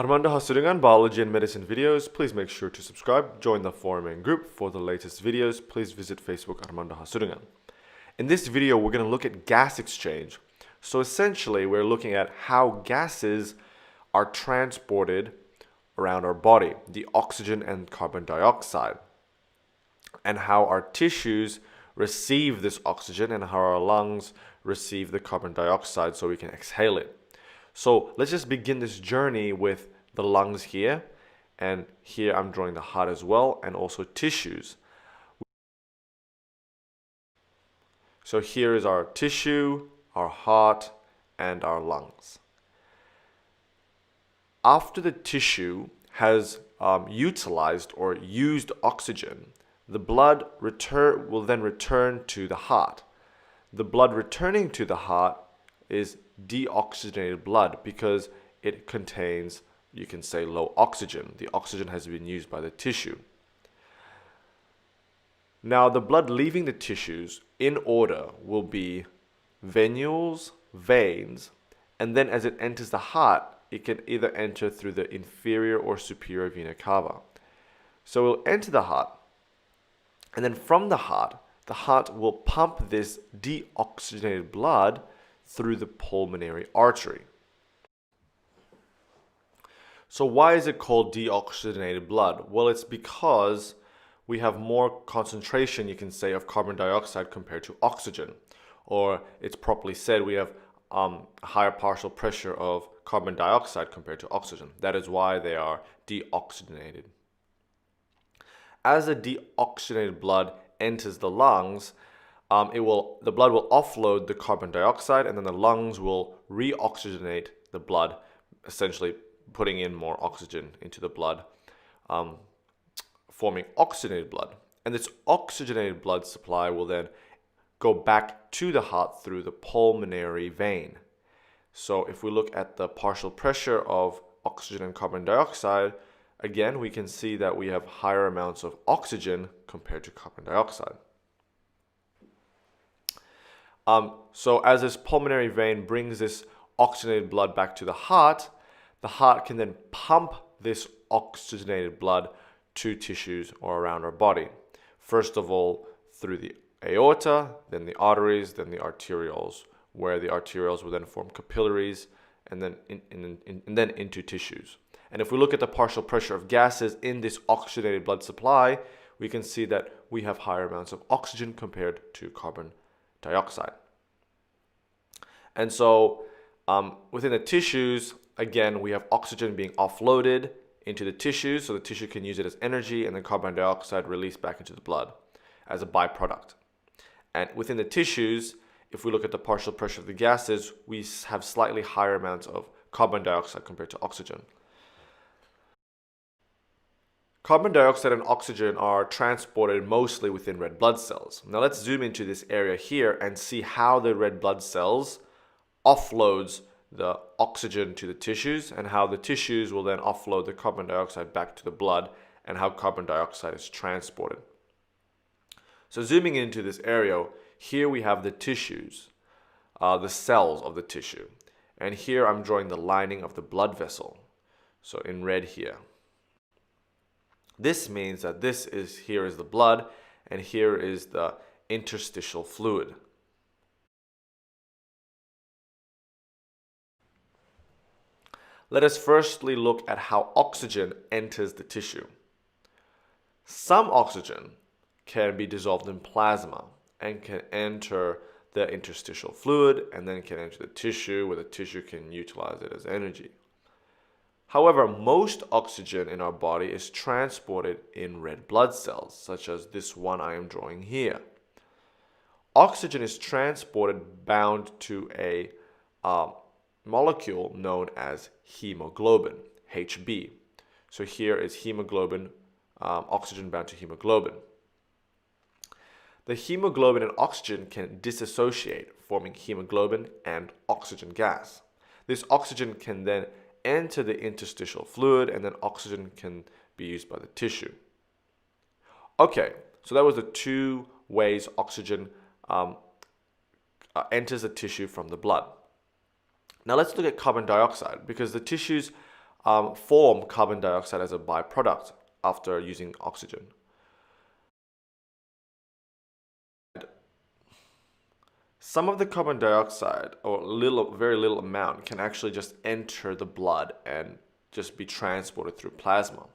Armando Hasuringan, Biology and Medicine videos. Please make sure to subscribe. Join the forum and group for the latest videos. Please visit Facebook Armando Hasuringan. In this video, we're going to look at gas exchange. So essentially, we're looking at how gases are transported around our body, the oxygen and carbon dioxide, and how our tissues receive this oxygen and how our lungs receive the carbon dioxide so we can exhale it. So let's just begin this journey with the lungs here, and here I'm drawing the heart as well, and also tissues. So here is our tissue, our heart, and our lungs. After the tissue has utilized or used oxygen, the blood will then return to the heart. The blood returning to the heart is deoxygenated blood because it contains, you can say, low oxygen. The oxygen has been used by the tissue. Now, the blood leaving the tissues in order will be venules, veins, and then as it enters the heart, it can either enter through the inferior or superior vena cava. So it will enter the heart, and then from the heart will pump this deoxygenated blood through the pulmonary artery. So why is it called deoxygenated blood? Well, it's because we have more concentration, you can say, of carbon dioxide compared to oxygen. Or it's properly said, we have a higher partial pressure of carbon dioxide compared to oxygen. That is why they are deoxygenated. As the deoxygenated blood enters the lungs, the blood will offload the carbon dioxide, and then the lungs will reoxygenate the blood, essentially putting in more oxygen into the blood, forming oxygenated blood. And this oxygenated blood supply will then go back to the heart through the pulmonary vein. So if we look at the partial pressure of oxygen and carbon dioxide, again, we can see that we have higher amounts of oxygen compared to carbon dioxide. So as this pulmonary vein brings this oxygenated blood back to the heart can then pump this oxygenated blood to tissues or around our body. First of all, through the aorta, then the arteries, then the arterioles, where the arterioles will then form capillaries and then into tissues. And if we look at the partial pressure of gases in this oxygenated blood supply, we can see that we have higher amounts of oxygen compared to carbon dioxide. And so within the tissues, again, we have oxygen being offloaded into the tissues, so the tissue can use it as energy, and then carbon dioxide released back into the blood as a byproduct. And within the tissues, if we look at the partial pressure of the gases, we have slightly higher amounts of carbon dioxide compared to oxygen. Carbon dioxide and oxygen are transported mostly within red blood cells. Now let's zoom into this area here and see how the red blood cells offloads the oxygen to the tissues, and how the tissues will then offload the carbon dioxide back to the blood, and how carbon dioxide is transported. So zooming into this area, here we have the tissues, the cells of the tissue. And here I'm drawing the lining of the blood vessel. So in red here. This means that here is the blood, and here is the interstitial fluid. Let us firstly look at how oxygen enters the tissue. Some oxygen can be dissolved in plasma and can enter the interstitial fluid and then can enter the tissue, where the tissue can utilize it as energy. However, most oxygen in our body is transported in red blood cells, such as this one I am drawing here. Oxygen is transported bound to a molecule known as hemoglobin, Hb. So here is hemoglobin, oxygen bound to hemoglobin. The hemoglobin and oxygen can dissociate, forming hemoglobin and oxygen gas. This oxygen can then enter the interstitial fluid, and then oxygen can be used by the tissue. Okay, so that was the two ways oxygen enters the tissue from the blood. Now let's look at carbon dioxide, because the tissues form carbon dioxide as a byproduct after using oxygen. Some of the carbon dioxide, or very little amount, can actually just enter the blood and just be transported through plasma.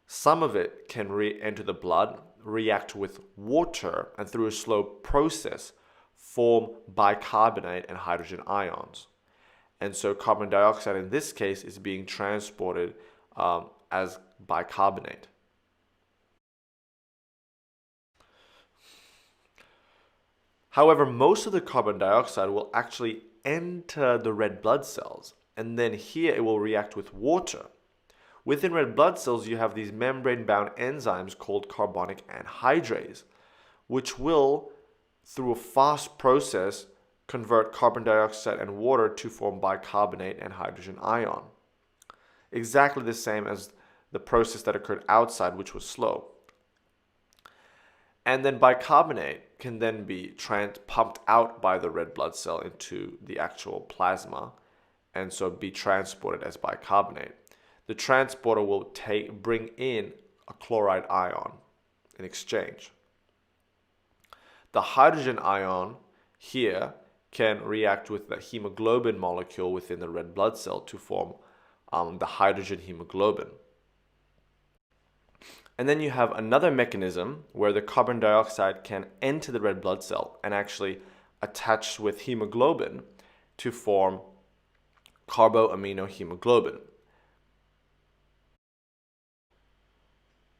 Some of it can enter the blood, react with water, and through a slow process form bicarbonate and hydrogen ions. And so carbon dioxide in this case is being transported as bicarbonate. However, most of the carbon dioxide will actually enter the red blood cells, and then here it will react with water. Within red blood cells, you have these membrane-bound enzymes called carbonic anhydrase, which will, through a fast process, convert carbon dioxide and water to form bicarbonate and hydrogen ion. Exactly the same as the process that occurred outside, which was slow. And then bicarbonate can then be pumped out by the red blood cell into the actual plasma, and so be transported as bicarbonate. The transporter will bring in a chloride ion in exchange. The hydrogen ion here can react with the hemoglobin molecule within the red blood cell to form the hydrogen hemoglobin. And then you have another mechanism where the carbon dioxide can enter the red blood cell and actually attach with hemoglobin to form carboaminohemoglobin.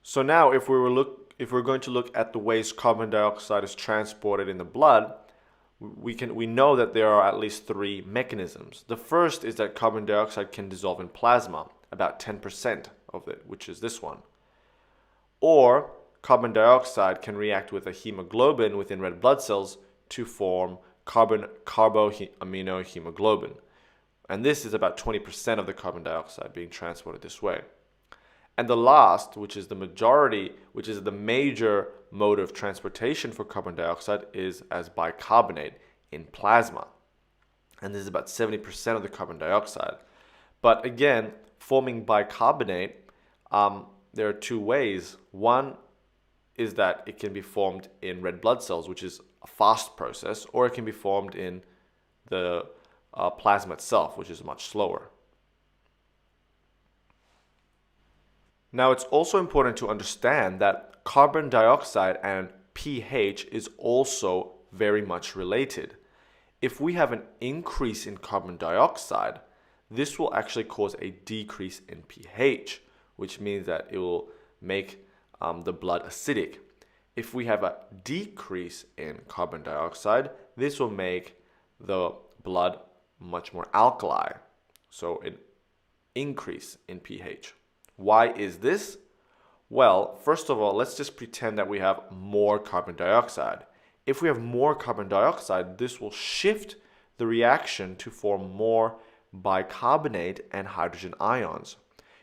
So now if we're going to look at the ways carbon dioxide is transported in the blood, we know that there are at least three mechanisms. The first is that carbon dioxide can dissolve in plasma, about 10% of it, which is this one. Or carbon dioxide can react with a hemoglobin within red blood cells to form carboaminohemoglobin. And this is about 20% of the carbon dioxide being transported this way. And the last, which is the major mode of transportation for carbon dioxide, is as bicarbonate in plasma. And this is about 70% of the carbon dioxide. But again, forming bicarbonate, there are two ways. One is that it can be formed in red blood cells, which is a fast process, or it can be formed in the plasma itself, which is much slower. Now, it's also important to understand that carbon dioxide and pH is also very much related. If we have an increase in carbon dioxide, this will actually cause a decrease in pH, which means that it will make the blood acidic. If we have a decrease in carbon dioxide, this will make the blood much more alkali, so an increase in pH. Why is this? Well, first of all, let's just pretend that we have more carbon dioxide. If we have more carbon dioxide, this will shift the reaction to form more bicarbonate and hydrogen ions.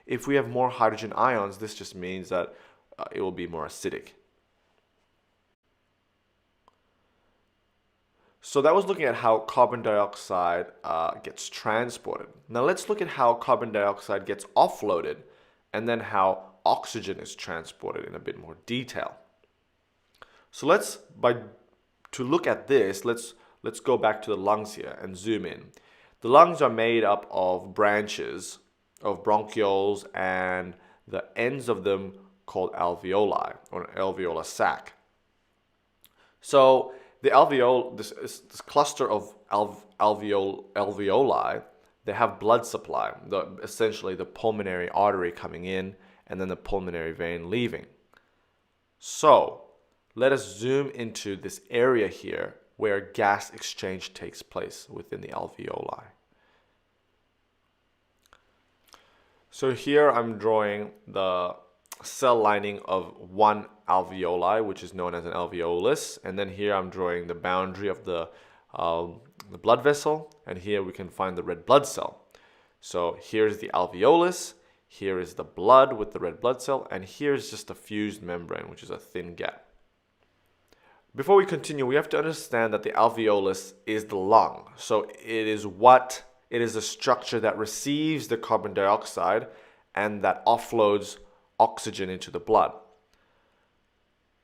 If we have more hydrogen ions, this just means that it will be more acidic. So that was looking at how carbon dioxide gets transported. Now let's look at how carbon dioxide gets offloaded, and then how oxygen is transported in a bit more detail. So to look at this, let's go back to the lungs here and zoom in. The lungs are made up of branches of bronchioles and the ends of them called alveoli, or an alveolar sac. So the this cluster of alveoli, they have blood supply, essentially the pulmonary artery coming in and then the pulmonary vein leaving. So let us zoom into this area here where gas exchange takes place within the alveoli. So here I'm drawing the cell lining of one alveoli, which is known as an alveolus, and then here I'm drawing the boundary of the blood vessel, and here we can find the red blood cell. So here's the alveolus, here is the blood with the red blood cell, and here's just a fused membrane, which is a thin gap. Before we continue, we have to understand that the alveolus is the lung. So it is what it is a structure that receives the carbon dioxide and that offloads oxygen into the blood.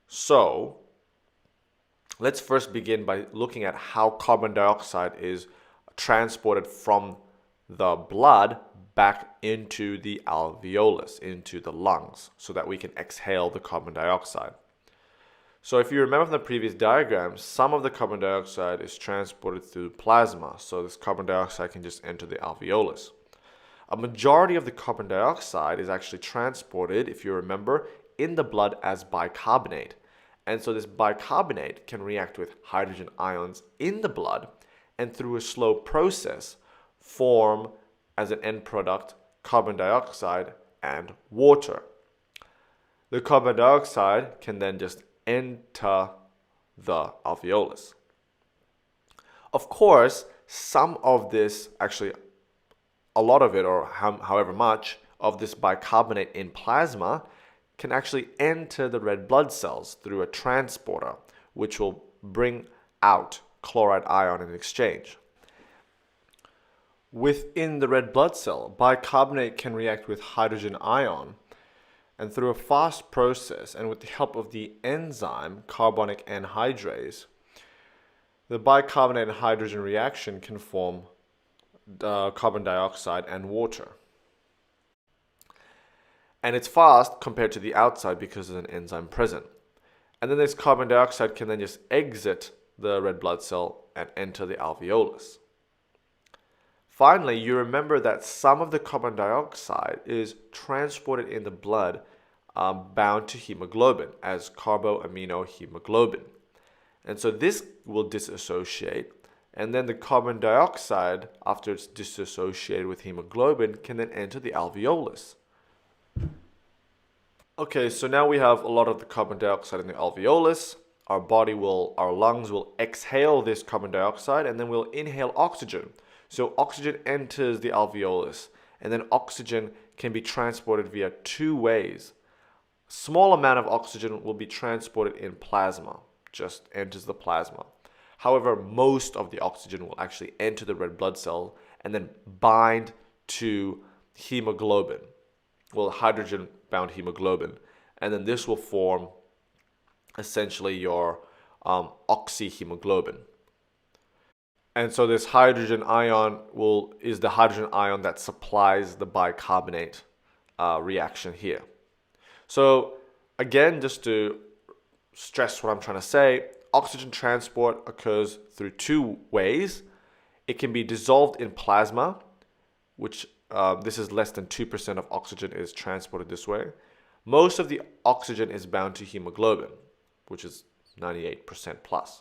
So, let's first begin by looking at how carbon dioxide is transported from the blood back into the alveolus, into the lungs, so that we can exhale the carbon dioxide. So if you remember from the previous diagram, some of the carbon dioxide is transported through plasma, so this carbon dioxide can just enter the alveolus. A majority of the carbon dioxide is actually transported, if you remember, in the blood as bicarbonate. And so this bicarbonate can react with hydrogen ions in the blood and through a slow process form as an end product carbon dioxide and water. The carbon dioxide can then just enter the alveolus. Of course, some of this, actually a lot of it, or however much of this bicarbonate in plasma can actually enter the red blood cells through a transporter, which will bring out chloride ion in exchange. Within the red blood cell, bicarbonate can react with hydrogen ion, and through a fast process and with the help of the enzyme carbonic anhydrase, the bicarbonate and hydrogen reaction can form carbon dioxide and water. And it's fast compared to the outside because there's an enzyme present. And then this carbon dioxide can then just exit the red blood cell and enter the alveolus. Finally, you remember that some of the carbon dioxide is transported in the blood bound to hemoglobin as carboaminohemoglobin. And so this will dissociate, and then the carbon dioxide, after it's dissociated with hemoglobin, can then enter the alveolus. Okay, so now we have a lot of the carbon dioxide in the alveolus. Our lungs will exhale this carbon dioxide, and then we'll inhale oxygen. So oxygen enters the alveolus, and then oxygen can be transported via two ways. A small amount of oxygen will be transported in plasma, just enters the plasma. However, most of the oxygen will actually enter the red blood cell and then bind to hemoglobin, hydrogen-bound hemoglobin, and then this will form essentially your oxyhemoglobin. And so this hydrogen ion is the hydrogen ion that supplies the bicarbonate reaction here. So again, just to stress what I'm trying to say, oxygen transport occurs through two ways. It can be dissolved in plasma, which this is less than 2% of oxygen is transported this way. Most of the oxygen is bound to hemoglobin, which is 98% plus.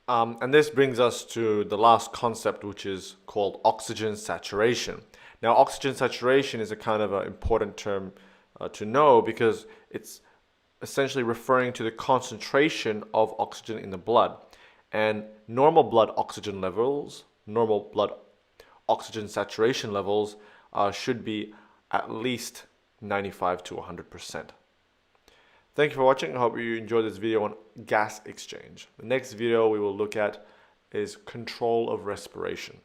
And this brings us to the last concept, which is called oxygen saturation. Now, oxygen saturation is a kind of an important term to know because it's essentially referring to the concentration of oxygen in the blood. And normal blood oxygen saturation levels should be at least 95 to 100%. Thank you for watching. I hope you enjoyed this video on gas exchange. The next video we will look at is control of respiration.